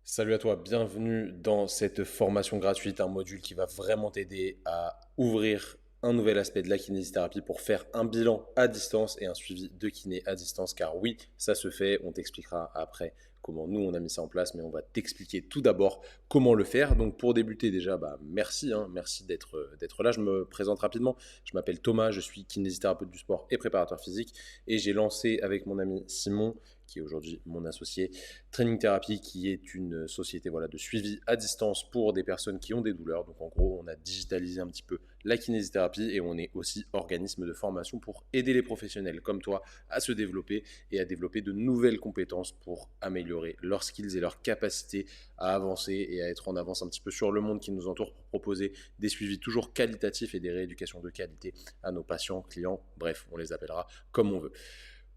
Salut à toi, bienvenue dans cette formation gratuite, un module qui va vraiment t'aider à ouvrir un nouvel aspect de la kinésithérapie pour faire un bilan à distance et un suivi de kiné à distance. Car oui, ça se fait, on t'expliquera après comment nous on a mis ça en place, mais on va t'expliquer tout d'abord comment le faire. Donc pour débuter déjà, merci, merci d'être là. Je me présente rapidement, je m'appelle Thomas, je suis kinésithérapeute du sport et préparateur physique et j'ai lancé avec mon ami Simon, qui est aujourd'hui mon associé, Training Therapy, qui est une société de suivi à distance pour des personnes qui ont des douleurs. Donc en gros, on a digitalisé un petit peu la kinésithérapie et on est aussi organisme de formation pour aider les professionnels comme toi à se développer et à développer de nouvelles compétences pour améliorer leurs skills et leurs capacités à avancer et à être en avance un petit peu sur le monde qui nous entoure pour proposer des suivis toujours qualitatifs et des rééducations de qualité à nos patients, clients, bref, on les appellera comme on veut.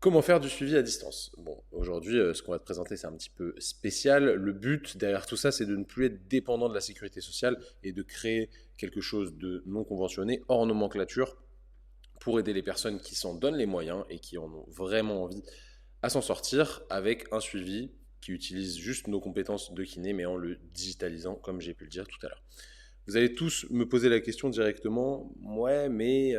Comment faire du suivi à distance? Bon, aujourd'hui, ce qu'on va te présenter, c'est un petit peu spécial. Le but derrière tout ça, c'est de ne plus être dépendant de la sécurité sociale et de créer quelque chose de non conventionné, hors nomenclature, pour aider les personnes qui s'en donnent les moyens et qui en ont vraiment envie à s'en sortir avec un suivi qui utilise juste nos compétences de kiné, mais en le digitalisant, comme j'ai pu le dire tout à l'heure. Vous allez tous me poser la question directement, ouais, mais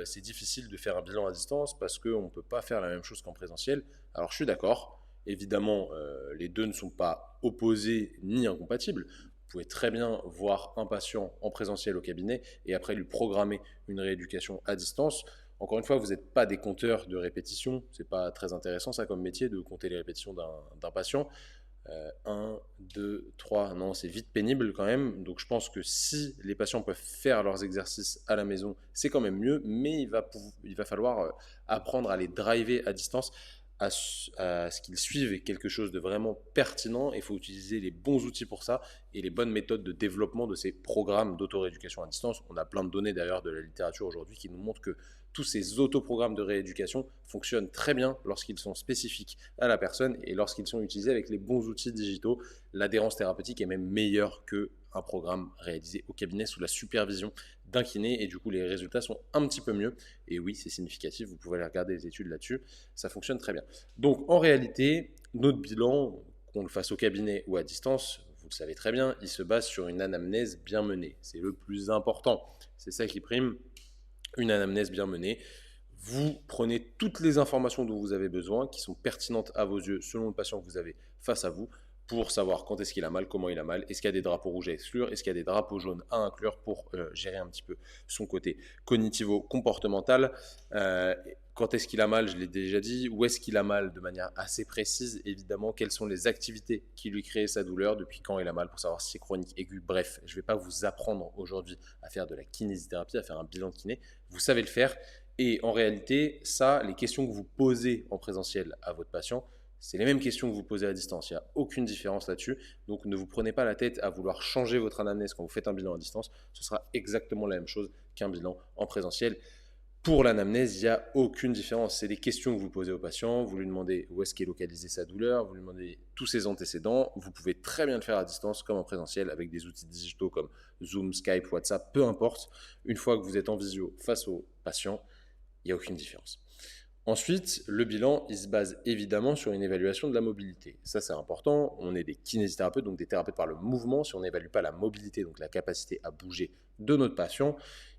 c'est difficile de faire un bilan à distance parce qu'on ne peut pas faire la même chose qu'en présentiel. Alors je suis d'accord, évidemment, les deux ne sont pas opposés ni incompatibles. Vous pouvez très bien voir un patient en présentiel au cabinet et après lui programmer une rééducation à distance. Encore une fois, vous n'êtes pas des compteurs de répétitions, c'est pas très intéressant ça comme métier de compter les répétitions d'un patient. 1, 2, 3, non, c'est vite pénible quand même. Donc je pense que si les patients peuvent faire leurs exercices à la maison, c'est quand même mieux, mais il va falloir apprendre à les driver à distance, à ce qu'ils suivent quelque chose de vraiment pertinent. Il faut utiliser les bons outils pour ça et les bonnes méthodes de développement de ces programmes d'auto-rééducation à distance. On a plein de données d'ailleurs de la littérature aujourd'hui qui nous montrent que tous ces autoprogrammes de rééducation fonctionnent très bien lorsqu'ils sont spécifiques à la personne et lorsqu'ils sont utilisés avec les bons outils digitaux. L'adhérence thérapeutique est même meilleure qu'un programme réalisé au cabinet sous la supervision d'un kiné et du coup les résultats sont un petit peu mieux et oui c'est significatif, vous pouvez aller regarder les études là-dessus, ça fonctionne très bien. Donc en réalité notre bilan, qu'on le fasse au cabinet ou à distance, vous le savez très bien, il se base sur une anamnèse bien menée, c'est le plus important, c'est ça qui prime, une anamnèse bien menée. Vous prenez toutes les informations dont vous avez besoin, qui sont pertinentes à vos yeux selon le patient que vous avez face à vous, pour savoir quand est-ce qu'il a mal, comment il a mal, est-ce qu'il y a des drapeaux rouges à exclure, est-ce qu'il y a des drapeaux jaunes à inclure pour gérer un petit peu son côté cognitivo-comportemental. Quand est-ce qu'il a mal, je l'ai déjà dit, où est-ce qu'il a mal de manière assez précise, évidemment, quelles sont les activités qui lui créent sa douleur, depuis quand il a mal pour savoir si c'est chronique, aigu, bref, je ne vais pas vous apprendre aujourd'hui à faire de la kinésithérapie, à faire un bilan de kiné, vous savez le faire, et en réalité, ça, les questions que vous posez en présentiel à votre patient, c'est les mêmes questions que vous posez à distance. Il n'y a aucune différence là-dessus. Donc ne vous prenez pas la tête à vouloir changer votre anamnèse quand vous faites un bilan à distance. Ce sera exactement la même chose qu'un bilan en présentiel. Pour l'anamnèse, il n'y a aucune différence. C'est des questions que vous posez au patient. Vous lui demandez où est-ce qu'est localisée sa douleur. Vous lui demandez tous ses antécédents. Vous pouvez très bien le faire à distance comme en présentiel avec des outils digitaux comme Zoom, Skype, WhatsApp, peu importe. Une fois que vous êtes en visio face au patient, il n'y a aucune différence. Ensuite, le bilan, il se base évidemment sur une évaluation de la mobilité. Ça, c'est important. On est des kinésithérapeutes, donc des thérapeutes par le mouvement. Si on n'évalue pas la mobilité, donc la capacité à bouger de notre patient,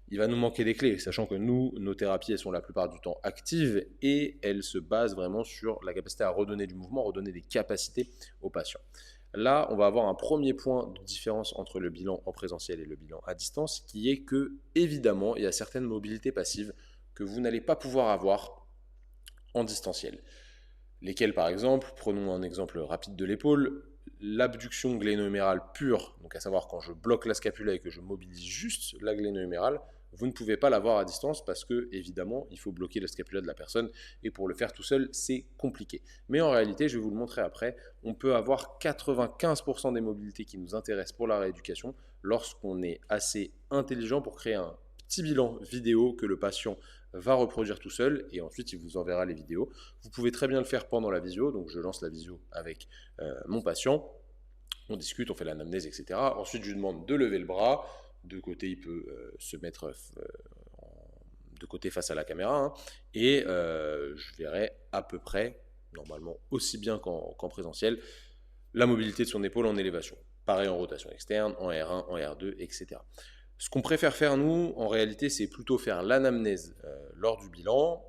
il va nous manquer des clés, sachant que nous, nos thérapies, elles sont la plupart du temps actives et elles se basent vraiment sur la capacité à redonner du mouvement, redonner des capacités au patient. Là, on va avoir un premier point de différence entre le bilan en présentiel et le bilan à distance, qui est que, évidemment, il y a certaines mobilités passives que vous n'allez pas pouvoir avoir en distanciel. Lesquels par exemple, prenons un exemple rapide de l'épaule, l'abduction gléno-humérale pure, donc à savoir quand je bloque la scapula et que je mobilise juste la gléno-humérale, vous ne pouvez pas l'avoir à distance parce que, évidemment, il faut bloquer la scapula de la personne et pour le faire tout seul, c'est compliqué. Mais en réalité, je vais vous le montrer après, on peut avoir 95% des mobilités qui nous intéressent pour la rééducation lorsqu'on est assez intelligent pour créer un petit bilan vidéo que le patient va reproduire tout seul et ensuite il vous enverra les vidéos. Vous pouvez très bien le faire pendant la visio, donc je lance la visio avec mon patient, on discute, on fait l'anamnèse, etc. Ensuite je lui demande de lever le bras, de côté il peut se mettre de côté face à la caméra, hein, et je verrai à peu près, normalement aussi bien qu'en présentiel, la mobilité de son épaule en élévation. Pareil en rotation externe, en R1, en R2, etc. Ce qu'on préfère faire, nous, en réalité, c'est plutôt faire l'anamnèse lors du bilan.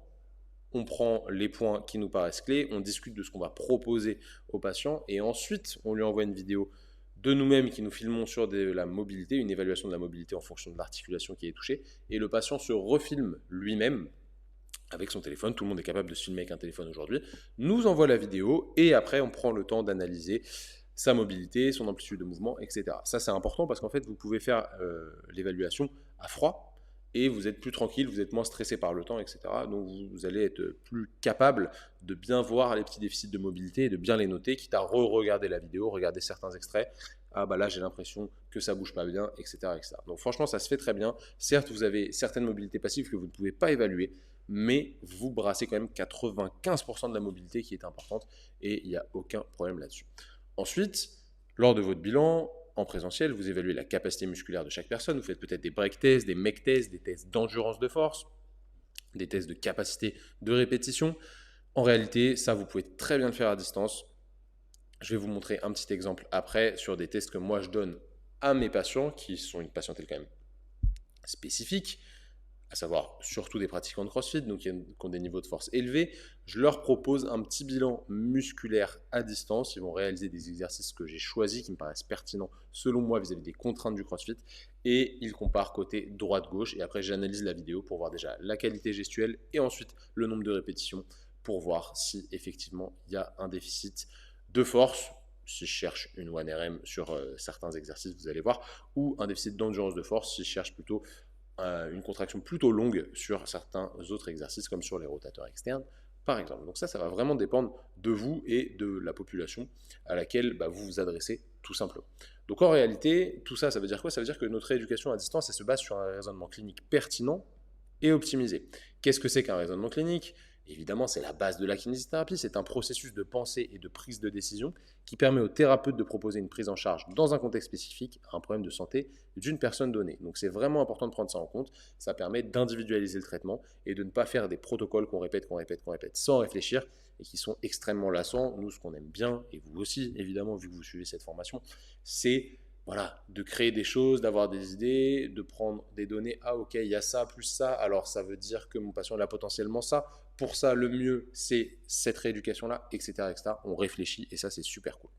On prend les points qui nous paraissent clés, on discute de ce qu'on va proposer au patient et ensuite, on lui envoie une vidéo de nous-mêmes qui nous filmons sur la mobilité, une évaluation de la mobilité en fonction de l'articulation qui est touchée et le patient se refilme lui-même avec son téléphone. Tout le monde est capable de se filmer avec un téléphone aujourd'hui, nous envoie la vidéo et après, on prend le temps d'analyser sa mobilité, son amplitude de mouvement, etc. Ça, c'est important parce qu'en fait, vous pouvez faire l'évaluation à froid et vous êtes plus tranquille, vous êtes moins stressé par le temps, etc. Donc, vous allez être plus capable de bien voir les petits déficits de mobilité et de bien les noter, quitte à re-regarder la vidéo, regarder certains extraits. Ah bah là, j'ai l'impression que ça bouge pas bien, etc., etc. Donc, franchement, ça se fait très bien. Certes, vous avez certaines mobilités passives que vous ne pouvez pas évaluer, mais vous brassez quand même 95% de la mobilité qui est importante et il n'y a aucun problème là-dessus. Ensuite, lors de votre bilan, en présentiel, vous évaluez la capacité musculaire de chaque personne. Vous faites peut-être des break tests, des mec tests, des tests d'endurance de force, des tests de capacité de répétition. En réalité, ça, vous pouvez très bien le faire à distance. Je vais vous montrer un petit exemple après sur des tests que moi, je donne à mes patients, qui sont une patientèle quand même spécifique, à savoir surtout des pratiquants de CrossFit, donc qui ont des niveaux de force élevés. Je leur propose un petit bilan musculaire à distance. Ils vont réaliser des exercices que j'ai choisis, qui me paraissent pertinents selon moi vis-à-vis des contraintes du CrossFit. Et ils comparent côté droite-gauche. Et après, j'analyse la vidéo pour voir déjà la qualité gestuelle et ensuite le nombre de répétitions pour voir si effectivement il y a un déficit de force. Si je cherche une 1RM sur certains exercices, vous allez voir, ou un déficit d'endurance de force si je cherche plutôt une contraction plutôt longue sur certains autres exercices comme sur les rotateurs externes par exemple. Donc ça va vraiment dépendre de vous et de la population à laquelle vous vous adressez tout simplement. Donc en réalité, tout ça, ça veut dire quoi? Ça veut dire que notre rééducation à distance, elle se base sur un raisonnement clinique pertinent et optimisé. Qu'est-ce que c'est qu'un raisonnement clinique? Évidemment, c'est la base de la kinésithérapie. C'est un processus de pensée et de prise de décision qui permet au thérapeute de proposer une prise en charge dans un contexte spécifique à un problème de santé d'une personne donnée. Donc c'est vraiment important de prendre ça en compte. Ça permet d'individualiser le traitement et de ne pas faire des protocoles qu'on répète sans réfléchir et qui sont extrêmement lassants. Nous, ce qu'on aime bien, et vous aussi, évidemment, vu que vous suivez cette formation, c'est de créer des choses, d'avoir des idées, de prendre des données. Ah ok, il y a ça plus ça, alors ça veut dire que mon patient a potentiellement ça. Pour ça, le mieux, c'est cette rééducation-là, etc., etc. On réfléchit et ça, c'est super cool.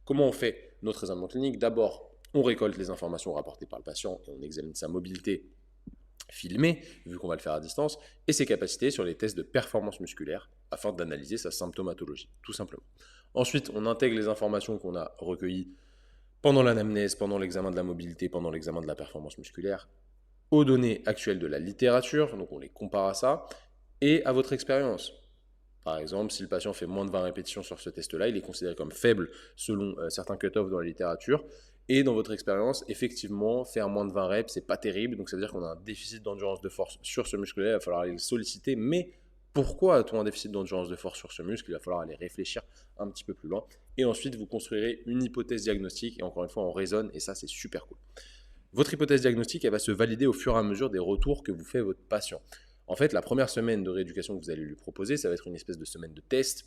Comment on fait notre raisonnement clinique? D'abord, on récolte les informations rapportées par le patient et on examine sa mobilité filmée, vu qu'on va le faire à distance, et ses capacités sur les tests de performance musculaire afin d'analyser sa symptomatologie, tout simplement. Ensuite, on intègre les informations qu'on a recueillies pendant l'anamnèse, pendant l'examen de la mobilité, pendant l'examen de la performance musculaire, aux données actuelles de la littérature, donc on les compare à ça, et à votre expérience. Par exemple, si le patient fait moins de 20 répétitions sur ce test-là, il est considéré comme faible selon certains cut-offs dans la littérature. Et dans votre expérience, effectivement, faire moins de 20 reps, c'est pas terrible. Donc ça veut dire qu'on a un déficit d'endurance de force sur ce muscle-là, il va falloir aller le solliciter. Mais pourquoi a-t-on un déficit d'endurance de force sur ce muscle? Il va falloir aller réfléchir un petit peu plus loin. Et ensuite, vous construirez une hypothèse diagnostique. Et encore une fois, on raisonne et ça, c'est super cool. Votre hypothèse diagnostique, elle va se valider au fur et à mesure des retours que vous fait votre patient. En fait, la première semaine de rééducation que vous allez lui proposer, ça va être une espèce de semaine de test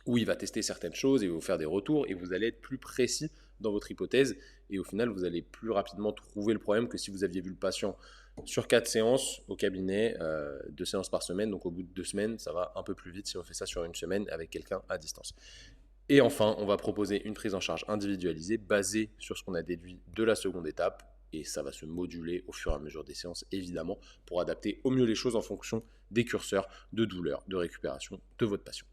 où il va tester certaines choses et vous faire des retours et vous allez être plus précis dans votre hypothèse et au final, vous allez plus rapidement trouver le problème que si vous aviez vu le patient sur 4 séances au cabinet, 2 séances par semaine. Donc au bout de 2 semaines, ça va un peu plus vite si on fait ça sur une semaine avec quelqu'un à distance. Et enfin, on va proposer une prise en charge individualisée basée sur ce qu'on a déduit de la seconde étape. Et ça va se moduler au fur et à mesure des séances, évidemment, pour adapter au mieux les choses en fonction des curseurs de douleur, de récupération de votre patient.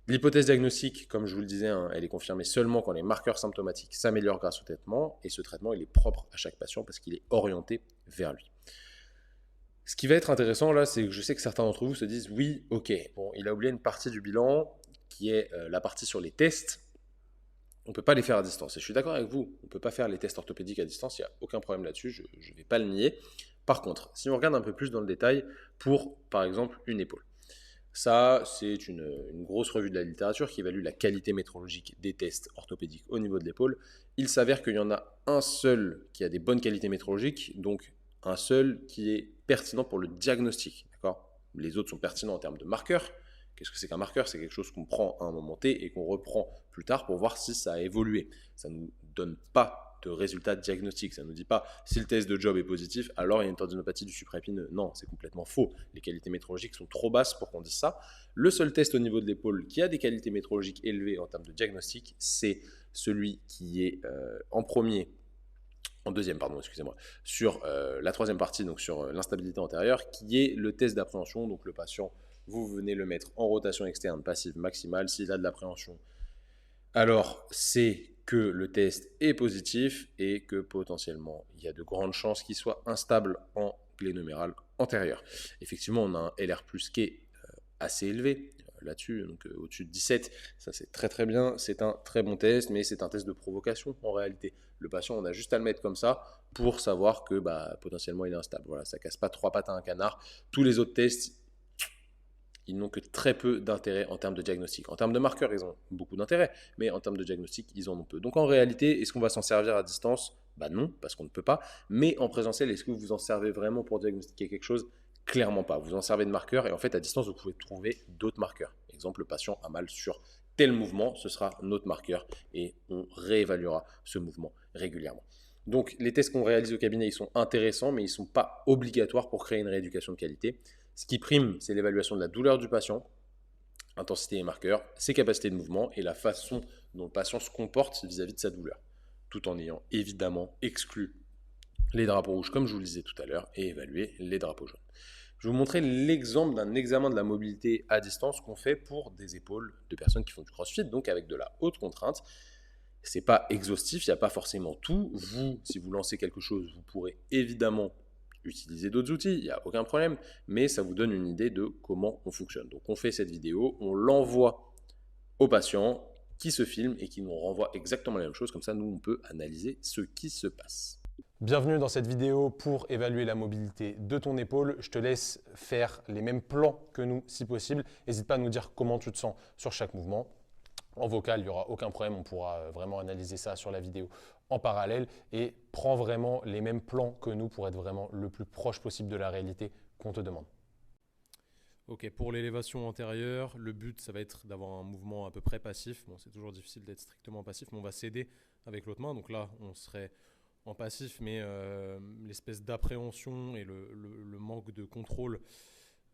L'hypothèse diagnostique, comme je vous le disais, elle est confirmée seulement quand les marqueurs symptomatiques s'améliorent grâce au traitement. Et ce traitement, il est propre à chaque patient parce qu'il est orienté vers lui. Ce qui va être intéressant là, c'est que je sais que certains d'entre vous se disent « Oui, ok, bon, il a oublié une partie du bilan qui est la partie sur les tests. On ne peut pas les faire à distance. » Et je suis d'accord avec vous, on ne peut pas faire les tests orthopédiques à distance, il n'y a aucun problème là-dessus, je ne vais pas le nier. Par contre, si on regarde un peu plus dans le détail pour, par exemple, une épaule. Ça, c'est une grosse revue de la littérature qui évalue la qualité métrologique des tests orthopédiques au niveau de l'épaule. Il s'avère qu'il y en a un seul qui a des bonnes qualités métrologiques, donc un seul qui est pertinent pour le diagnostic. D'accord ? Les autres sont pertinents en termes de marqueurs, Qu'est-ce que c'est qu'un marqueur? C'est quelque chose qu'on prend à un moment T et qu'on reprend plus tard pour voir si ça a évolué. Ça ne nous donne pas de résultat diagnostique. Ça ne nous dit pas si le test de Job est positif, alors il y a une tendinopathie du supraépineux. Non, c'est complètement faux. Les qualités métrologiques sont trop basses pour qu'on dise ça. Le seul test au niveau de l'épaule qui a des qualités métrologiques élevées en termes de diagnostic, c'est celui qui est en deuxième, pardon, excusez-moi, sur la troisième partie, donc sur l'instabilité antérieure, qui est le test d'appréhension. Donc le patient, vous venez le mettre en rotation externe passive maximale. S'il a de l'appréhension, alors c'est que le test est positif et que potentiellement il y a de grandes chances qu'il soit instable en glénoméral antérieur. Effectivement, on a un LR+ qui est assez élevé là-dessus, donc au-dessus de 17, ça c'est très très bien, c'est un très bon test, mais c'est un test de provocation en réalité. Le patient, on a juste à le mettre comme ça pour savoir que potentiellement il est instable. Voilà, ça casse pas trois pattes à un canard. Tous les autres tests, ils n'ont que très peu d'intérêt en termes de diagnostic. En termes de marqueurs, ils ont beaucoup d'intérêt, mais en termes de diagnostic, ils en ont peu. Donc en réalité, est-ce qu'on va s'en servir à distance? Non, parce qu'on ne peut pas. Mais en présentiel, est-ce que vous vous en servez vraiment pour diagnostiquer quelque chose? Clairement pas. Vous en servez de marqueur et en fait, à distance, vous pouvez trouver d'autres marqueurs. Exemple, le patient a mal sur tel mouvement, ce sera notre marqueur et on réévaluera ce mouvement régulièrement. Donc les tests qu'on réalise au cabinet, ils sont intéressants, mais ils ne sont pas obligatoires pour créer une rééducation de qualité. Ce qui prime, c'est l'évaluation de la douleur du patient, intensité et marqueur, ses capacités de mouvement et la façon dont le patient se comporte vis-à-vis de sa douleur, tout en ayant évidemment exclu les drapeaux rouges, comme je vous le disais tout à l'heure, et évaluer les drapeaux jaunes. Je vais vous montrer l'exemple d'un examen de la mobilité à distance qu'on fait pour des épaules de personnes qui font du crossfit, donc avec de la haute contrainte. Ce n'est pas exhaustif, il n'y a pas forcément tout. Vous, si vous lancez quelque chose, vous pourrez évidemment utiliser d'autres outils, il n'y a aucun problème, mais ça vous donne une idée de comment on fonctionne. Donc on fait cette vidéo, on l'envoie au patient qui se filme et qui nous renvoie exactement la même chose, comme ça nous on peut analyser ce qui se passe. Bienvenue dans cette vidéo pour évaluer la mobilité de ton épaule. Je te laisse faire les mêmes plans que nous si possible. N'hésite pas à nous dire comment tu te sens sur chaque mouvement. En vocal, il n'y aura aucun problème, on pourra vraiment analyser ça sur la vidéo en parallèle et prends vraiment les mêmes plans que nous pour être vraiment le plus proche possible de la réalité qu'on te demande. Ok, pour l'élévation antérieure, le but, ça va être d'avoir un mouvement à peu près passif. Bon, c'est toujours difficile d'être strictement passif, mais on va s'aider avec l'autre main. Donc là, on serait en passif, mais l'espèce d'appréhension et le manque de contrôle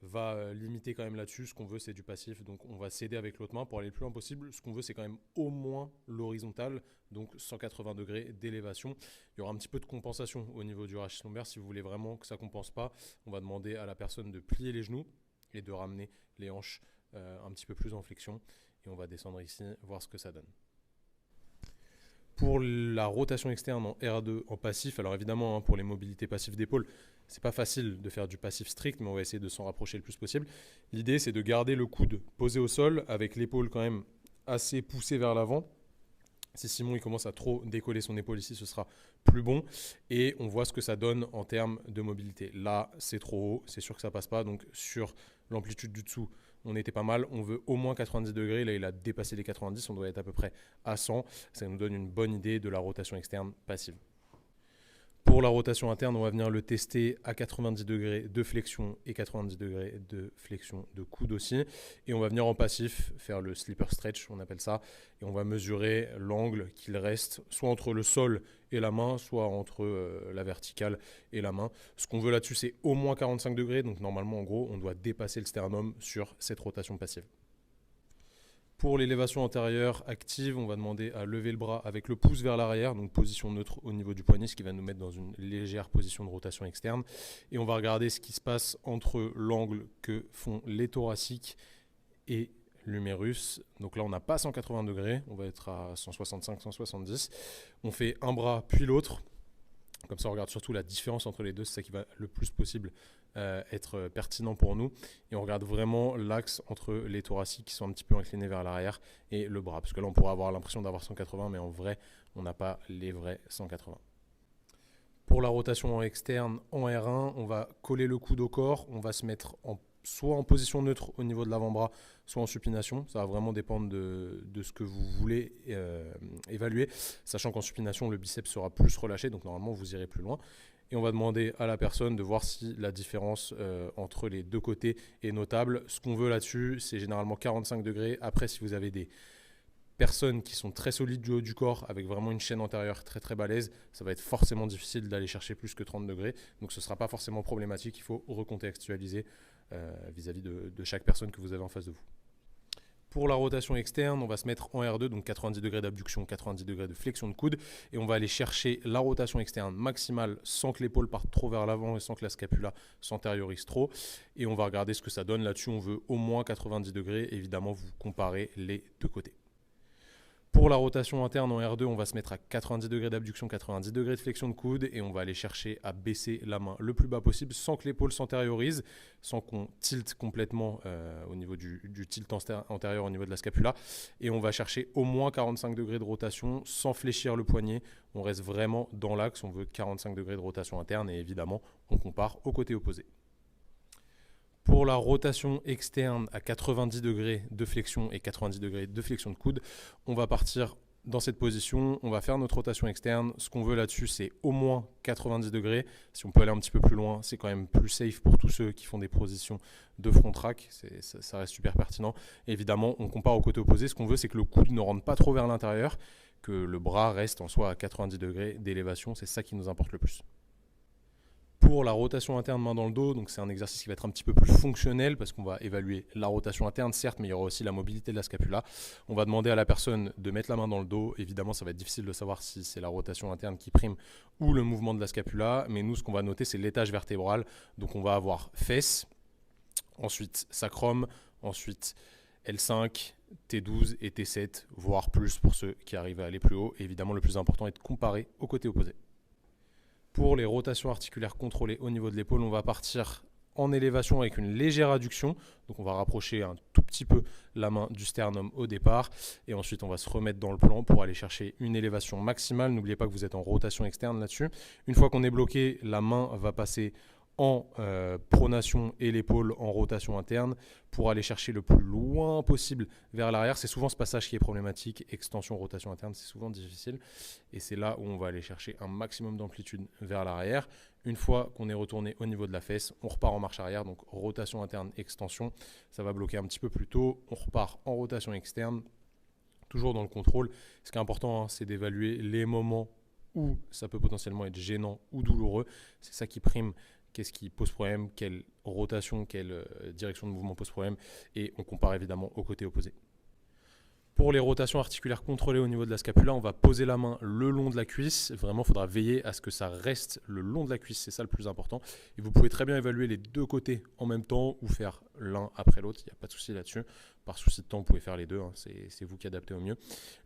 va limiter quand même là-dessus. Ce qu'on veut, c'est du passif. Donc on va s'aider avec l'autre main pour aller le plus loin possible. Ce qu'on veut, c'est quand même au moins l'horizontale, donc 180 degrés d'élévation. Il y aura un petit peu de compensation au niveau du rachis lombaire. Si vous voulez vraiment que ça ne compense pas, on va demander à la personne de plier les genoux et de ramener les hanches un petit peu plus en flexion. Et on va descendre ici, voir ce que ça donne. Pour la rotation externe en R2 en passif, alors évidemment pour les mobilités passives d'épaule, c'est pas facile de faire du passif strict, mais on va essayer de s'en rapprocher le plus possible. L'idée, c'est de garder le coude posé au sol avec l'épaule quand même assez poussée vers l'avant. Si Simon il commence à trop décoller son épaule ici, ce sera plus bon. Et on voit ce que ça donne en termes de mobilité. Là, c'est trop haut, c'est sûr que ça passe pas. Donc sur l'amplitude du dessous, on était pas mal. On veut au moins 90 degrés. Là, il a dépassé les 90. On doit être à peu près à 100. Ça nous donne une bonne idée de la rotation externe passive. Pour la rotation interne, on va venir le tester à 90 degrés de flexion et 90 degrés de flexion de coude aussi. Et on va venir en passif faire le sleeper stretch, on appelle ça. Et on va mesurer l'angle qu'il reste soit entre le sol et la main, soit entre la verticale et la main. Ce qu'on veut là-dessus, c'est au moins 45 degrés. Donc normalement, en gros, on doit dépasser le sternum sur cette rotation passive. Pour l'élévation antérieure active, on va demander à lever le bras avec le pouce vers l'arrière, donc position neutre au niveau du poignet, ce qui va nous mettre dans une légère position de rotation externe. Et on va regarder ce qui se passe entre l'angle que font les thoraciques et l'humérus. Donc là, on n'a pas 180 degrés, on va être à 165, 170. On fait un bras puis l'autre. Comme ça, on regarde surtout la différence entre les deux, c'est ça qui va le plus possible être pertinent pour nous. Et on regarde vraiment l'axe entre les thoraciques qui sont un petit peu inclinés vers l'arrière et le bras. Parce que là, on pourrait avoir l'impression d'avoir 180, mais en vrai, on n'a pas les vrais 180. Pour la rotation externe en R1, on va coller le coude au corps. On va se mettre soit en position neutre au niveau de l'avant-bras, soit en supination. Ça va vraiment dépendre de ce que vous voulez évaluer. Sachant qu'en supination, le biceps sera plus relâché, donc normalement, vous irez plus loin. et on va demander à la personne de voir si la différence entre les deux côtés est notable. Ce qu'on veut là-dessus, c'est généralement 45 degrés. Après, si vous avez des personnes qui sont très solides du haut du corps, avec vraiment une chaîne antérieure très très balèze, ça va être forcément difficile d'aller chercher plus que 30 degrés. Donc ce ne sera pas forcément problématique, il faut recontextualiser vis-à-vis de chaque personne que vous avez en face de vous. Pour la rotation externe, on va se mettre en R2, donc 90 degrés d'abduction, 90 degrés de flexion de coude, et on va aller chercher la rotation externe maximale sans que l'épaule parte trop vers l'avant et sans que la scapula s'antériorise trop. Et on va regarder ce que ça donne. Là-dessus, on veut au moins 90 degrés. Évidemment, vous comparez les deux côtés. Pour la rotation interne en R2, on va se mettre à 90 degrés d'abduction, 90 degrés de flexion de coude et on va aller chercher à baisser la main le plus bas possible sans que l'épaule s'antériorise, sans qu'on tilte complètement au niveau du tilt antérieur au niveau de la scapula. Et on va chercher au moins 45 degrés de rotation sans fléchir le poignet. On reste vraiment dans l'axe, on veut 45 degrés de rotation interne et évidemment, on compare au côté opposé. Pour la rotation externe à 90 degrés de flexion et 90 degrés de flexion de coude, on va partir dans cette position, on va faire notre rotation externe. Ce qu'on veut là-dessus, c'est au moins 90 degrés. Si on peut aller un petit peu plus loin, c'est quand même plus safe pour tous ceux qui font des positions de front track. Ça reste super pertinent. Et évidemment, on compare au côté opposé. Ce qu'on veut, c'est que le coude ne rentre pas trop vers l'intérieur, que le bras reste en soi à 90 degrés d'élévation. C'est ça qui nous importe le plus. Pour la rotation interne main dans le dos, donc c'est un exercice qui va être un petit peu plus fonctionnel parce qu'on va évaluer la rotation interne certes, mais il y aura aussi la mobilité de la scapula. On va demander à la personne de mettre la main dans le dos. Évidemment, ça va être difficile de savoir si c'est la rotation interne qui prime ou le mouvement de la scapula, mais nous, ce qu'on va noter, c'est l'étage vertébral. Donc on va avoir fesses, ensuite sacrum, ensuite L5, T12 et T7, voire plus pour ceux qui arrivent à aller plus haut. Et évidemment, le plus important est de comparer au côté opposé. Pour les rotations articulaires contrôlées au niveau de l'épaule, on va partir en élévation avec une légère adduction. Donc on va rapprocher un tout petit peu la main du sternum au départ. Et ensuite, on va se remettre dans le plan pour aller chercher une élévation maximale. N'oubliez pas que vous êtes en rotation externe là-dessus. Une fois qu'on est bloqué, la main va passer en pronation et l'épaule en rotation interne pour aller chercher le plus loin possible vers l'arrière. C'est souvent ce passage qui est problématique, extension, rotation interne, c'est souvent difficile. Et c'est là où on va aller chercher un maximum d'amplitude vers l'arrière. Une fois qu'on est retourné au niveau de la fesse, on repart en marche arrière, donc rotation interne, extension. Ça va bloquer un petit peu plus tôt. On repart en rotation externe, toujours dans le contrôle. Ce qui est important, c'est d'évaluer les moments où ça peut potentiellement être gênant ou douloureux. C'est ça qui prime. Qu'est-ce qui pose problème, quelle rotation, quelle direction de mouvement pose problème, et on compare évidemment au côté opposé. Pour les rotations articulaires contrôlées au niveau de la scapula, on va poser la main le long de la cuisse. Vraiment, il faudra veiller à ce que ça reste le long de la cuisse, c'est ça le plus important. Et vous pouvez très bien évaluer les deux côtés en même temps ou faire l'un après l'autre, il n'y a pas de souci là-dessus. Par souci de temps, vous pouvez faire les deux, hein. C'est vous qui adaptez au mieux.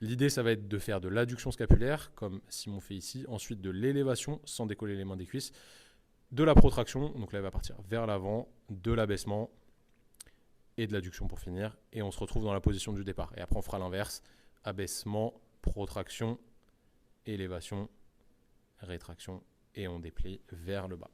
L'idée, ça va être de faire de l'adduction scapulaire, comme Simon fait ici, ensuite de l'élévation sans décoller les mains des cuisses, de la protraction, donc là elle va partir vers l'avant, de l'abaissement et de l'adduction pour finir, et on se retrouve dans la position du départ. Et après on fera l'inverse, abaissement, protraction, élévation, rétraction, et on déplie vers le bas.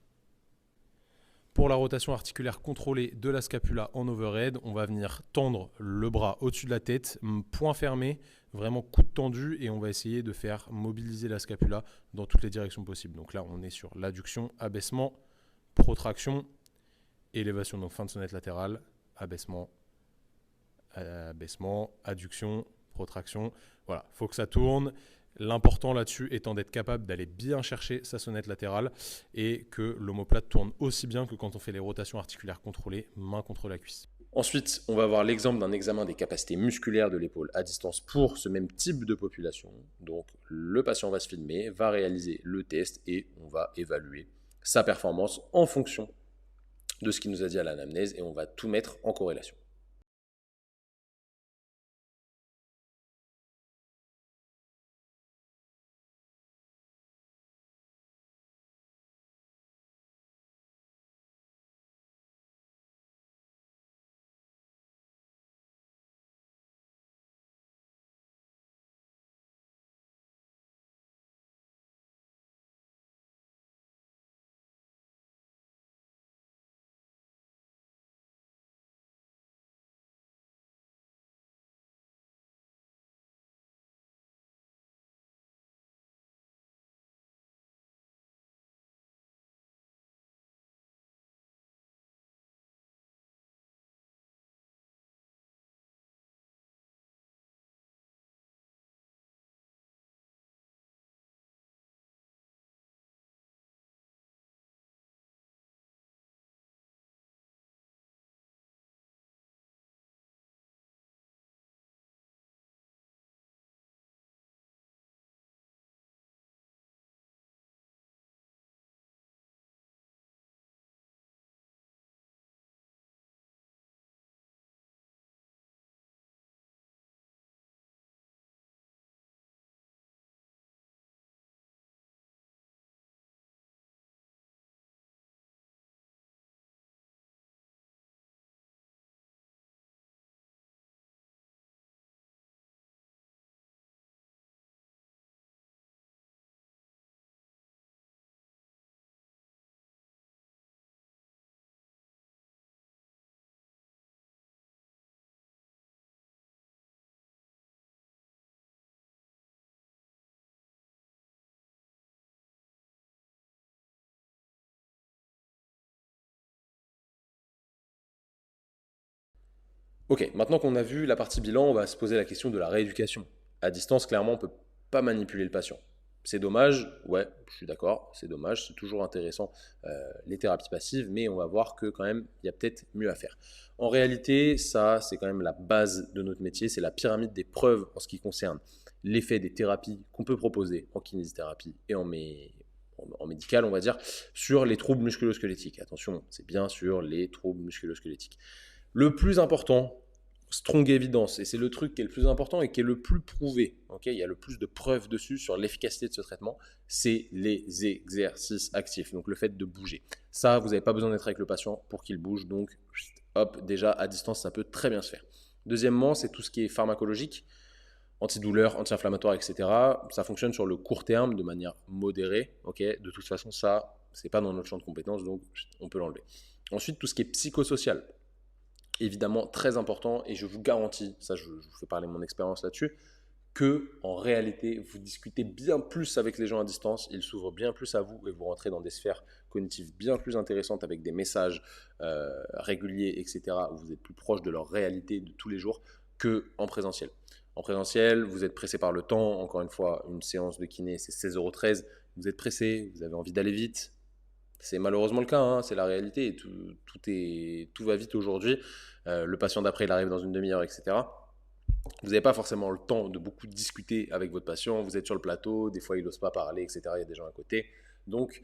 Pour la rotation articulaire contrôlée de la scapula en overhead, on va venir tendre le bras au-dessus de la tête, poing fermé, vraiment coude tendu, et on va essayer de faire mobiliser la scapula dans toutes les directions possibles. Donc là, on est sur l'adduction, abaissement, protraction, élévation, donc fin de sonnette latérale, abaissement, abaissement, adduction, protraction. Voilà, il faut que ça tourne. L'important là-dessus étant d'être capable d'aller bien chercher sa sonnette latérale et que l'omoplate tourne aussi bien que quand on fait les rotations articulaires contrôlées, main contre la cuisse. Ensuite, on va voir l'exemple d'un examen des capacités musculaires de l'épaule à distance pour ce même type de population. Donc, le patient va se filmer, va réaliser le test et on va évaluer sa performance en fonction de ce qu'il nous a dit à l'anamnèse et on va tout mettre en corrélation. Ok, maintenant qu'on a vu la partie bilan, on va se poser la question de la rééducation. À distance, clairement, on ne peut pas manipuler le patient. C'est dommage, ouais, je suis d'accord, c'est dommage, c'est toujours intéressant les thérapies passives, mais on va voir que quand même, il y a peut-être mieux à faire. En réalité, ça, c'est quand même la base de notre métier, c'est la pyramide des preuves en ce qui concerne l'effet des thérapies qu'on peut proposer en kinésithérapie et en médical, on va dire, sur les troubles musculo-squelettiques. Attention, c'est bien sûr les troubles musculo-squelettiques. Le plus important, strong evidence, et c'est le truc qui est le plus important et qui est le plus prouvé, il y a le plus de preuves dessus sur l'efficacité de ce traitement, c'est les exercices actifs, donc le fait de bouger. Ça, vous n'avez pas besoin d'être avec le patient pour qu'il bouge, donc hop, déjà à distance, ça peut très bien se faire. Deuxièmement, c'est tout ce qui est pharmacologique, antidouleur, anti-inflammatoire, etc. Ça fonctionne sur le court terme de manière modérée, de toute façon, ça, c'est pas dans notre champ de compétences, donc on peut l'enlever. Ensuite, tout ce qui est psychosocial, évidemment très important, et je vous garantis, ça je vous fais parler de mon expérience là-dessus, que en réalité vous discutez bien plus avec les gens à distance, ils s'ouvrent bien plus à vous et vous rentrez dans des sphères cognitives bien plus intéressantes avec des messages réguliers, etc., où vous êtes plus proche de leur réalité de tous les jours qu'en présentiel. En présentiel, vous êtes pressé par le temps, encore une fois, une séance de kiné c'est 16,13 €, vous êtes pressé, vous avez envie d'aller vite. C'est malheureusement le cas, c'est la réalité. Tout va vite aujourd'hui. Le patient d'après, il arrive dans une demi-heure, etc. Vous n'avez pas forcément le temps de beaucoup discuter avec votre patient. Vous êtes sur le plateau, des fois, il n'ose pas parler, etc. Il y a des gens à côté. Donc,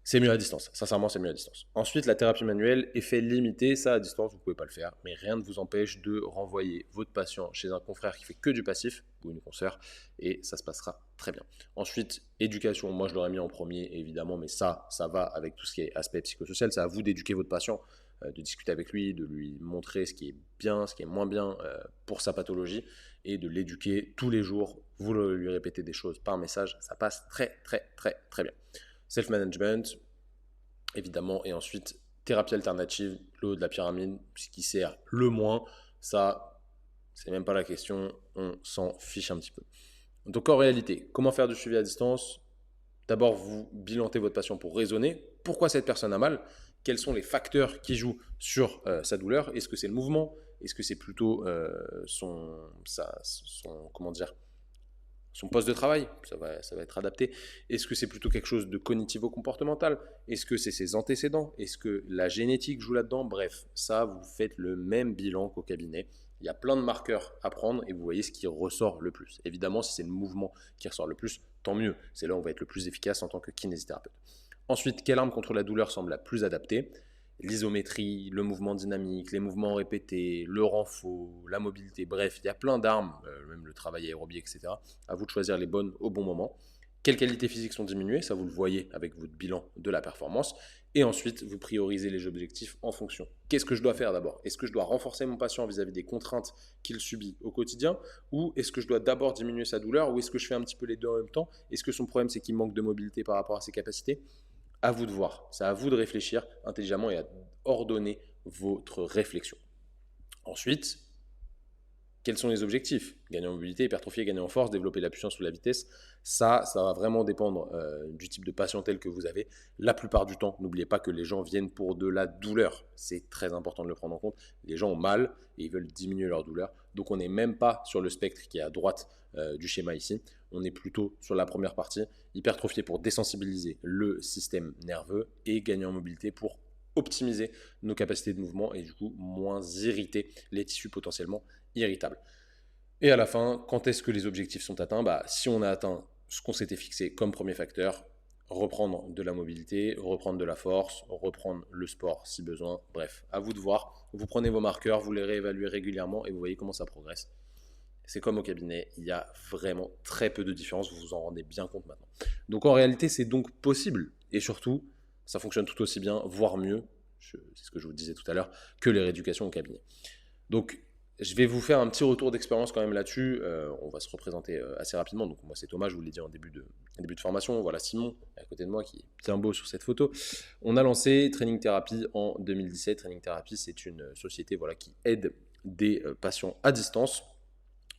c'est mieux à distance. Sincèrement, c'est mieux à distance. Ensuite, la thérapie manuelle, effet limité. Ça, à distance, vous ne pouvez pas le faire. Mais rien ne vous empêche de renvoyer votre patient chez un confrère qui fait que du passif ou une consoeur. Et ça se passera très bien. Ensuite, éducation. Moi, je l'aurais mis en premier, évidemment. Mais ça va avec tout ce qui est aspect psychosocial. C'est à vous d'éduquer votre patient, de discuter avec lui, de lui montrer ce qui est bien, ce qui est moins bien pour sa pathologie. Et de l'éduquer tous les jours. Vous lui répétez des choses par message. Ça passe très, très, très, très bien. Self-management, évidemment, et ensuite thérapie alternative, le haut de la pyramide, ce qui sert le moins, ça, c'est même pas la question, on s'en fiche un petit peu. Donc en réalité, comment faire du suivi à distance? D'abord, vous bilantez votre patient pour raisonner. Pourquoi cette personne a mal? Quels sont les facteurs qui jouent sur sa douleur? Est-ce que c'est le mouvement? Est-ce que c'est plutôt son poste de travail, ça va être adapté. Est-ce que c'est plutôt quelque chose de cognitivo-comportemental? Est-ce que c'est ses antécédents? Est-ce que la génétique joue là-dedans? Bref, ça, vous faites le même bilan qu'au cabinet. Il y a plein de marqueurs à prendre et vous voyez ce qui ressort le plus. Évidemment, si c'est le mouvement qui ressort le plus, tant mieux. C'est là où on va être le plus efficace en tant que kinésithérapeute. Ensuite, quelle arme contre la douleur semble la plus adaptée? L'isométrie, le mouvement dynamique, les mouvements répétés, le renfort, la mobilité, bref, il y a plein d'armes, même le travail aérobie, etc. À vous de choisir les bonnes au bon moment. Quelles qualités physiques sont diminuées? Ça, vous le voyez avec votre bilan de la performance. Et ensuite, vous priorisez les objectifs en fonction. Qu'est-ce que je dois faire d'abord? Est-ce que je dois renforcer mon patient vis-à-vis des contraintes qu'il subit au quotidien? Ou est-ce que je dois d'abord diminuer sa douleur? Ou est-ce que je fais un petit peu les deux en même temps? Est-ce que son problème, c'est qu'il manque de mobilité par rapport à ses capacités? À vous de voir. C'est à vous de réfléchir intelligemment et à ordonner votre réflexion. Ensuite, quels sont les objectifs? Gagner en mobilité, hypertrophier, gagner en force, développer la puissance ou la vitesse. Ça va vraiment dépendre du type de patientèle que vous avez. La plupart du temps, n'oubliez pas que les gens viennent pour de la douleur. C'est très important de le prendre en compte. Les gens ont mal et ils veulent diminuer leur douleur. Donc on n'est même pas sur le spectre qui est à droite du schéma ici. On est plutôt sur la première partie, hypertrophier pour désensibiliser le système nerveux et gagner en mobilité pour optimiser nos capacités de mouvement et du coup moins irriter les tissus potentiellement irritables. Et à la fin, quand est-ce que les objectifs sont atteints? Si on a atteint ce qu'on s'était fixé comme premier facteur, reprendre de la mobilité, reprendre de la force, reprendre le sport si besoin. Bref, à vous de voir. Vous prenez vos marqueurs, vous les réévaluez régulièrement et vous voyez comment ça progresse. C'est comme au cabinet, il y a vraiment très peu de différence, vous vous en rendez bien compte maintenant. Donc en réalité, c'est donc possible. Et surtout, ça fonctionne tout aussi bien, voire mieux, c'est ce que je vous disais tout à l'heure, que les rééducations au cabinet. Donc je vais vous faire un petit retour d'expérience quand même là-dessus. On va se représenter assez rapidement. Donc moi c'est Thomas, je vous l'ai dit en début de formation. Voilà Simon à côté de moi qui est bien beau sur cette photo. On a lancé Training Therapy en 2017. Training Therapy, c'est une société qui aide des patients à distance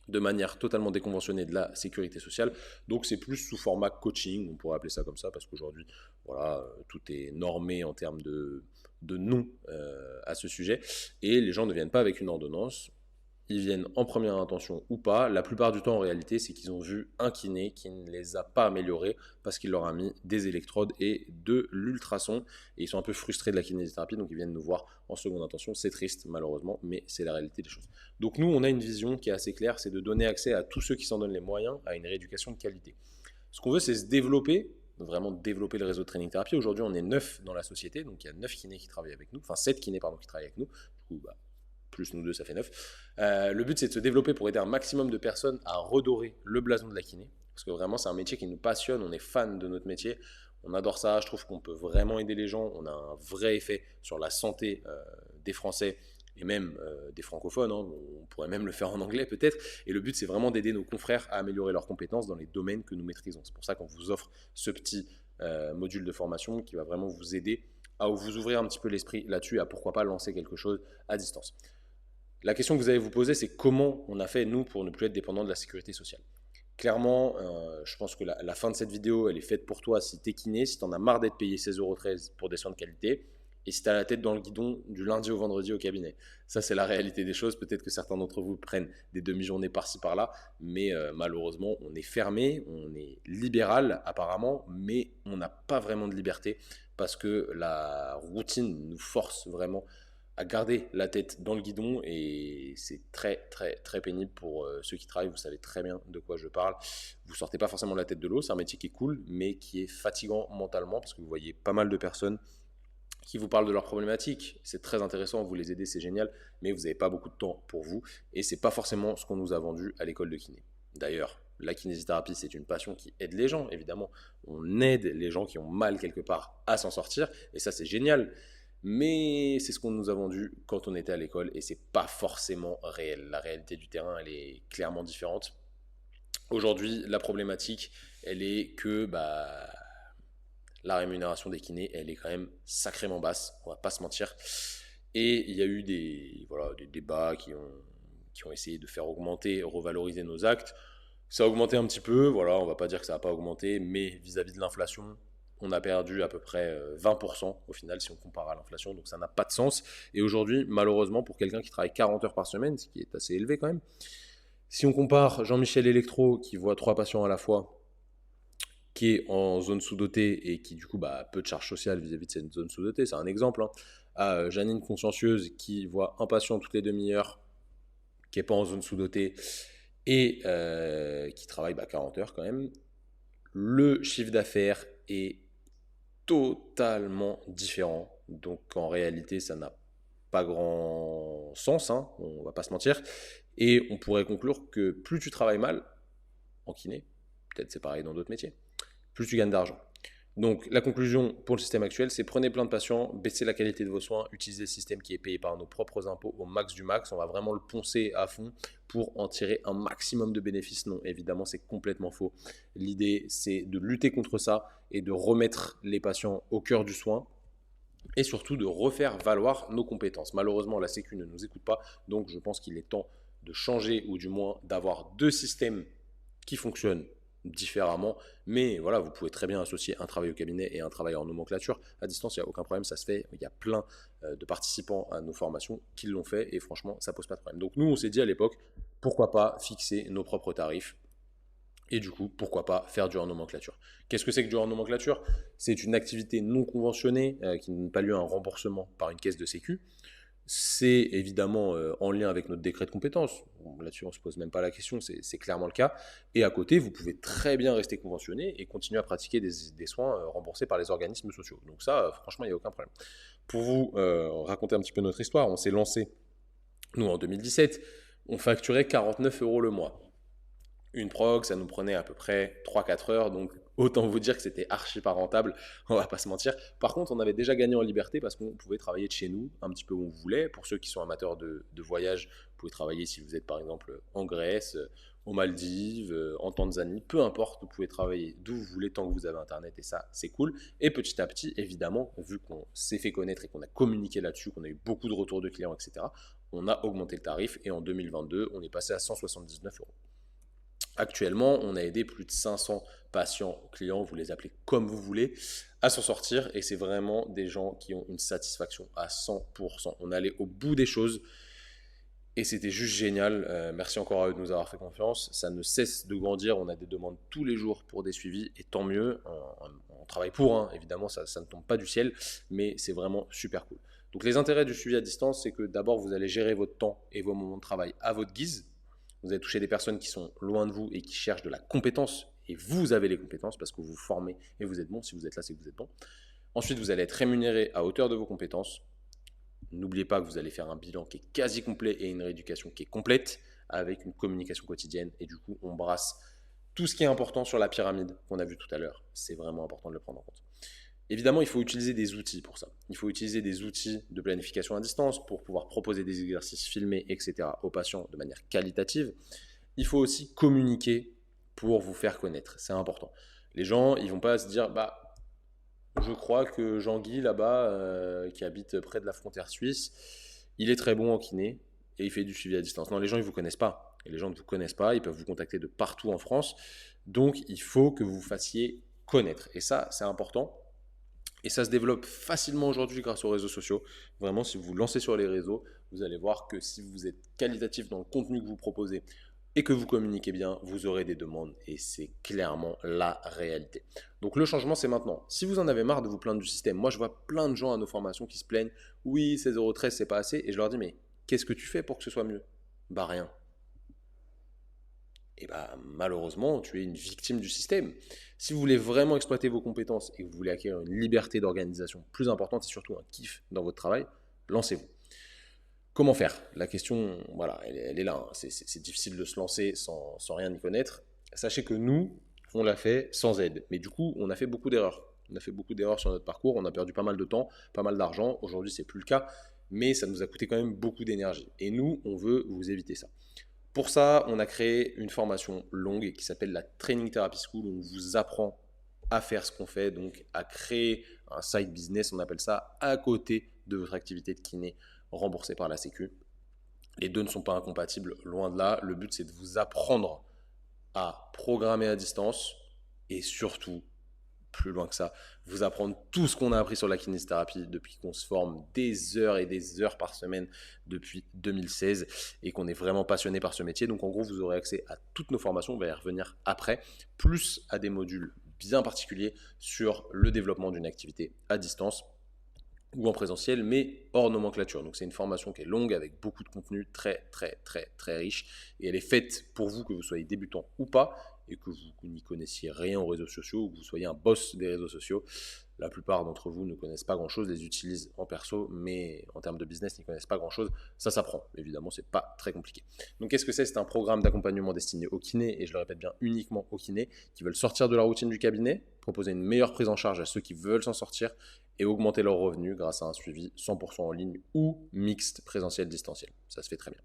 de manière totalement déconventionnée de la sécurité sociale. Donc c'est plus sous format coaching, on pourrait appeler ça comme ça, parce qu'aujourd'hui, voilà, tout est normé en termes de noms à ce sujet, et les gens ne viennent pas avec une ordonnance, ils viennent en première intention ou pas. La plupart du temps, en réalité, c'est qu'ils ont vu un kiné qui ne les a pas améliorés parce qu'il leur a mis des électrodes et de l'ultrason. Et ils sont un peu frustrés de la kinésithérapie, donc ils viennent nous voir en seconde intention. C'est triste, malheureusement, mais c'est la réalité des choses. Donc nous, on a une vision qui est assez claire, c'est de donner accès à tous ceux qui s'en donnent les moyens à une rééducation de qualité. Ce qu'on veut, c'est se développer, vraiment développer le réseau de training thérapie. Aujourd'hui, on est 9 dans la société, donc il y a 9 kinés qui travaillent avec nous, enfin 7 kinés pardon, qui travaillent avec nous. Du coup, plus nous deux, ça fait 9. Le but, c'est de se développer pour aider un maximum de personnes à redorer le blason de la kiné. Parce que vraiment, c'est un métier qui nous passionne, on est fan de notre métier, on adore ça, je trouve qu'on peut vraiment aider les gens, on a un vrai effet sur la santé des Français et même des francophones, hein. On pourrait même le faire en anglais peut-être, et le but c'est vraiment d'aider nos confrères à améliorer leurs compétences dans les domaines que nous maîtrisons. C'est pour ça qu'on vous offre ce petit module de formation qui va vraiment vous aider à vous ouvrir un petit peu l'esprit là-dessus, à pourquoi pas lancer quelque chose à distance. La question que vous allez vous poser, c'est comment on a fait, nous, pour ne plus être dépendant de la sécurité sociale. Clairement, je pense que la fin de cette vidéo, elle est faite pour toi si t'es kiné, si t'en as marre d'être payé 16,13 € pour des soins de qualité, et si t'as la tête dans le guidon du lundi au vendredi au cabinet. Ça, c'est la réalité des choses. Peut-être que certains d'entre vous prennent des demi-journées par-ci par-là, mais malheureusement, on est fermé, on est libéral apparemment, mais on n'a pas vraiment de liberté parce que la routine nous force vraiment à garder la tête dans le guidon, et c'est très très très pénible pour ceux qui travaillent. Vous savez très bien de quoi je parle. Vous sortez pas forcément la tête de l'eau, c'est un métier qui est cool mais qui est fatigant mentalement parce que vous voyez pas mal de personnes qui vous parlent de leurs problématiques. C'est très intéressant, vous les aidez, c'est génial, mais vous n'avez pas beaucoup de temps pour vous, et c'est pas forcément ce qu'on nous a vendu à l'école de kiné. D'ailleurs, la kinésithérapie, c'est une passion qui aide les gens, évidemment. On aide les gens qui ont mal quelque part à s'en sortir, et ça, c'est génial. Mais c'est ce qu'on nous a vendu quand on était à l'école, et c'est pas forcément réel. La réalité du terrain, elle est clairement différente. Aujourd'hui, la problématique, elle est que la rémunération des kinés, elle est quand même sacrément basse, on va pas se mentir. Et il y a eu des débats qui ont essayé de faire augmenter, revaloriser nos actes. Ça a augmenté un petit peu, voilà, on va pas dire que ça n'a pas augmenté, mais vis-à-vis de l'inflation, on a perdu à peu près 20% au final si on compare à l'inflation, donc ça n'a pas de sens. Et aujourd'hui, malheureusement, pour quelqu'un qui travaille 40 heures par semaine, ce qui est assez élevé quand même, si on compare Jean-Michel Electro qui voit 3 patients à la fois, qui est en zone sous-dotée et qui du coup peu de charge sociale vis-à-vis de cette zone sous-dotée, c'est un exemple, hein, à Janine Consciencieuse qui voit un patient toutes les demi-heures, qui n'est pas en zone sous-dotée et qui travaille 40 heures quand même, le chiffre d'affaires est totalement différent. Donc en réalité, ça n'a pas grand sens, hein, on va pas se mentir. Et on pourrait conclure que plus tu travailles mal en kiné, peut-être c'est pareil dans d'autres métiers, plus tu gagnes d'argent. Donc la conclusion pour le système actuel, c'est prenez plein de patients, baissez la qualité de vos soins, utilisez le système qui est payé par nos propres impôts au max du max. On va vraiment le poncer à fond pour en tirer un maximum de bénéfices. Non, évidemment, c'est complètement faux. L'idée, c'est de lutter contre ça et de remettre les patients au cœur du soin, et surtout de refaire valoir nos compétences. Malheureusement, la Sécu ne nous écoute pas, donc je pense qu'il est temps de changer, ou du moins d'avoir deux systèmes qui fonctionnent différemment, mais voilà, vous pouvez très bien associer un travail au cabinet et un travail en nomenclature à distance, il n'y a aucun problème, ça se fait. Il y a plein de participants à nos formations qui l'ont fait, et franchement, ça pose pas de problème. Donc nous, on s'est dit à l'époque, pourquoi pas fixer nos propres tarifs, et du coup, pourquoi pas faire du hors nomenclature. Qu'est-ce que c'est que du hors nomenclature? C'est une activité non conventionnée qui n'a pas lieu à un remboursement par une caisse de sécu. C'est évidemment en lien avec notre décret de compétences. Bon, là-dessus, on ne se pose même pas la question, c'est clairement le cas. Et à côté, vous pouvez très bien rester conventionné et continuer à pratiquer des soins remboursés par les organismes sociaux. Donc ça, franchement, il n'y a aucun problème. Pour vous raconter un petit peu notre histoire, on s'est lancé, nous, en 2017, on facturait 49 € le mois. Une prog, ça nous prenait à peu près 3-4 heures, donc autant vous dire que c'était archi pas rentable, on va pas se mentir. Par contre, on avait déjà gagné en liberté parce qu'on pouvait travailler de chez nous un petit peu où on voulait. Pour ceux qui sont amateurs de voyage, vous pouvez travailler si vous êtes par exemple en Grèce, aux Maldives, en Tanzanie, peu importe, vous pouvez travailler d'où vous voulez tant que vous avez internet, et ça, c'est cool. Et petit à petit, évidemment, vu qu'on s'est fait connaître et qu'on a communiqué là-dessus, qu'on a eu beaucoup de retours de clients, etc., on a augmenté le tarif et en 2022, on est passé à 179 euros. Actuellement, on a aidé plus de 500 patients, clients, vous les appelez comme vous voulez, à s'en sortir et c'est vraiment des gens qui ont une satisfaction à 100%. On est allé au bout des choses et c'était juste génial. Merci encore à eux de nous avoir fait confiance. Ça ne cesse de grandir. On a des demandes tous les jours pour des suivis et tant mieux. On travaille pour, hein. Évidemment, ça ne tombe pas du ciel, mais c'est vraiment super cool. Donc les intérêts du suivi à distance, c'est que d'abord, vous allez gérer votre temps et vos moments de travail à votre guise. Vous allez toucher des personnes qui sont loin de vous et qui cherchent de la compétence. Et vous avez les compétences parce que vous vous formez et vous êtes bon. Si vous êtes là, c'est que vous êtes bon. Ensuite, vous allez être rémunéré à hauteur de vos compétences. N'oubliez pas que vous allez faire un bilan qui est quasi complet et une rééducation qui est complète avec une communication quotidienne. Et du coup, on brasse tout ce qui est important sur la pyramide qu'on a vu tout à l'heure. C'est vraiment important de le prendre en compte. Évidemment, il faut utiliser des outils pour ça. Il faut utiliser des outils de planification à distance pour pouvoir proposer des exercices filmés, etc. aux patients de manière qualitative. Il faut aussi communiquer pour vous faire connaître. C'est important. Les gens, ils ne vont pas se dire je crois que Jean-Guy, là-bas, qui habite près de la frontière suisse, il est très bon en kiné et il fait du suivi à distance. Non, les gens, ils ne vous connaissent pas. Et les gens ne vous connaissent pas, ils peuvent vous contacter de partout en France. Donc, il faut que vous vous fassiez connaître. Et ça, c'est important. Et ça se développe facilement aujourd'hui grâce aux réseaux sociaux. Vraiment, si vous vous lancez sur les réseaux, vous allez voir que si vous êtes qualitatif dans le contenu que vous proposez et que vous communiquez bien, vous aurez des demandes. Et c'est clairement la réalité. Donc le changement, c'est maintenant. Si vous en avez marre de vous plaindre du système, moi je vois plein de gens à nos formations qui se plaignent. Oui, 16,13 €, c'est pas assez. Et je leur dis, mais qu'est-ce que tu fais pour que ce soit mieux? Bah rien. Et malheureusement, tu es une victime du système. Si vous voulez vraiment exploiter vos compétences et que vous voulez acquérir une liberté d'organisation plus importante et surtout un kiff dans votre travail, lancez-vous. Comment faire? La question, voilà, elle est là. Hein. C'est difficile de se lancer sans rien y connaître. Sachez que nous, on l'a fait sans aide. Mais du coup, on a fait beaucoup d'erreurs. On a fait beaucoup d'erreurs sur notre parcours. On a perdu pas mal de temps, pas mal d'argent. Aujourd'hui, c'est plus le cas. Mais ça nous a coûté quand même beaucoup d'énergie. Et nous, on veut vous éviter ça. Pour ça, on a créé une formation longue qui s'appelle la Training Therapy School où on vous apprend à faire ce qu'on fait, donc à créer un side business, on appelle ça, à côté de votre activité de kiné remboursée par la Sécu. Les deux ne sont pas incompatibles, loin de là. Le but, c'est de vous apprendre à programmer à distance et surtout, plus loin que ça, vous apprendre tout ce qu'on a appris sur la kinésithérapie depuis qu'on se forme des heures et des heures par semaine depuis 2016 et qu'on est vraiment passionné par ce métier. Donc en gros, vous aurez accès à toutes nos formations, on va y revenir après, plus à des modules bien particuliers sur le développement d'une activité à distance ou en présentiel, mais hors nomenclature. Donc c'est une formation qui est longue avec beaucoup de contenu très riche et elle est faite pour vous que vous soyez débutant ou pas et que vous n'y connaissiez rien aux réseaux sociaux ou que vous soyez un boss des réseaux sociaux. La plupart d'entre vous ne connaissent pas grand-chose, les utilisent en perso, mais en termes de business, n'y connaissent pas grand-chose. Ça s'apprend, évidemment, c'est pas très compliqué. Donc qu'est-ce que c'est? C'est un programme d'accompagnement destiné aux kinés, et je le répète bien, uniquement aux kinés, qui veulent sortir de la routine du cabinet, proposer une meilleure prise en charge à ceux qui veulent s'en sortir, et augmenter leurs revenus grâce à un suivi 100% en ligne ou mixte présentiel-distanciel. Ça se fait très bien.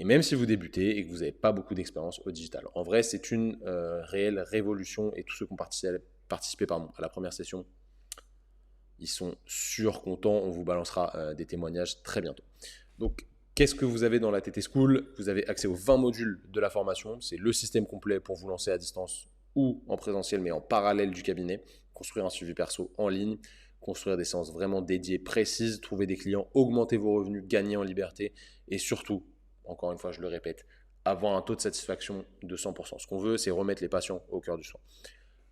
Et même si vous débutez et que vous n'avez pas beaucoup d'expérience au digital, en vrai, c'est une réelle révolution et tous ceux qui ont participé à la première session, ils sont surcontents. On vous balancera des témoignages très bientôt. Donc, qu'est-ce que vous avez dans la TT School? Vous avez accès aux 20 modules de la formation. C'est le système complet pour vous lancer à distance ou en présentiel, mais en parallèle du cabinet. Construire un suivi perso en ligne, construire des séances vraiment dédiées, précises, trouver des clients, augmenter vos revenus, gagner en liberté et surtout, encore une fois, je le répète, avoir un taux de satisfaction de 100%. Ce qu'on veut, c'est remettre les patients au cœur du soin.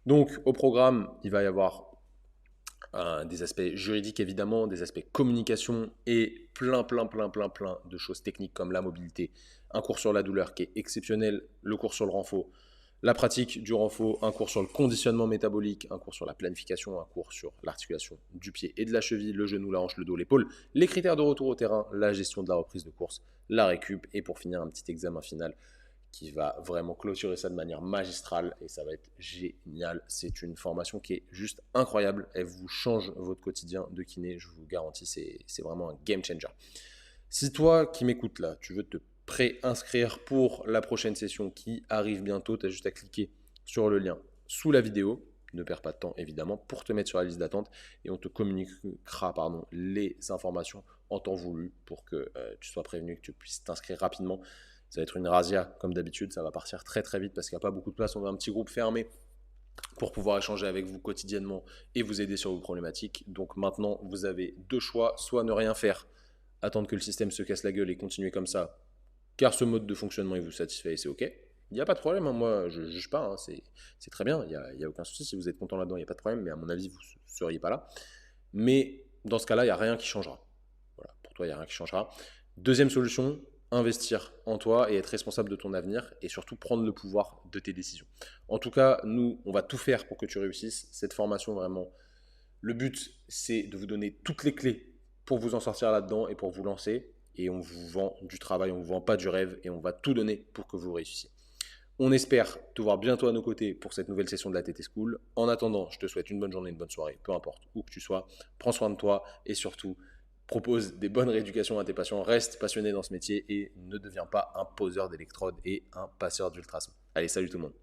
Donc, au programme, il va y avoir des aspects juridiques, évidemment, des aspects communication et plein de choses techniques comme la mobilité. Un cours sur la douleur qui est exceptionnel, le cours sur le renfort, la pratique du renfort, un cours sur le conditionnement métabolique, un cours sur la planification, un cours sur l'articulation du pied et de la cheville, le genou, la hanche, le dos, l'épaule, les critères de retour au terrain, la gestion de la reprise de course, la récup et pour finir un petit examen final qui va vraiment clôturer ça de manière magistrale et ça va être génial. C'est une formation qui est juste incroyable. Elle vous change votre quotidien de kiné, je vous garantis, c'est vraiment un game changer. Si toi qui m'écoutes là, tu veux te pré-inscrire pour la prochaine session qui arrive bientôt, tu as juste à cliquer sur le lien sous la vidéo ne perds pas de temps évidemment, pour te mettre sur la liste d'attente et on te communiquera les informations en temps voulu pour que tu sois prévenu, que tu puisses t'inscrire rapidement. Ça va être une razzia comme d'habitude, ça va partir très très vite parce qu'il n'y a pas beaucoup de place. On a un petit groupe fermé pour pouvoir échanger avec vous quotidiennement et vous aider sur vos problématiques. Donc maintenant, vous avez deux choix, soit ne rien faire, attendre que le système se casse la gueule et continuer comme ça, car ce mode de fonctionnement il vous satisfait et c'est ok. Il n'y a pas de problème, hein. Moi je ne juge pas, hein. C'est très bien, il n'y a aucun souci. Si vous êtes content là-dedans, il n'y a pas de problème, mais à mon avis, vous ne seriez pas là. Mais dans ce cas-là, il n'y a rien qui changera. Voilà, pour toi, il n'y a rien qui changera. Deuxième solution, investir en toi et être responsable de ton avenir et surtout prendre le pouvoir de tes décisions. En tout cas, nous, on va tout faire pour que tu réussisses. Cette formation, vraiment, le but, c'est de vous donner toutes les clés pour vous en sortir là-dedans et pour vous lancer. Et on vous vend du travail, on ne vous vend pas du rêve et on va tout donner pour que vous réussissiez. On espère te voir bientôt à nos côtés pour cette nouvelle session de la TT School. En attendant, je te souhaite une bonne journée, une bonne soirée, peu importe où que tu sois. Prends soin de toi et surtout, propose des bonnes rééducations à tes patients. Reste passionné dans ce métier et ne deviens pas un poseur d'électrodes et un passeur d'ultrasons. Allez, salut tout le monde.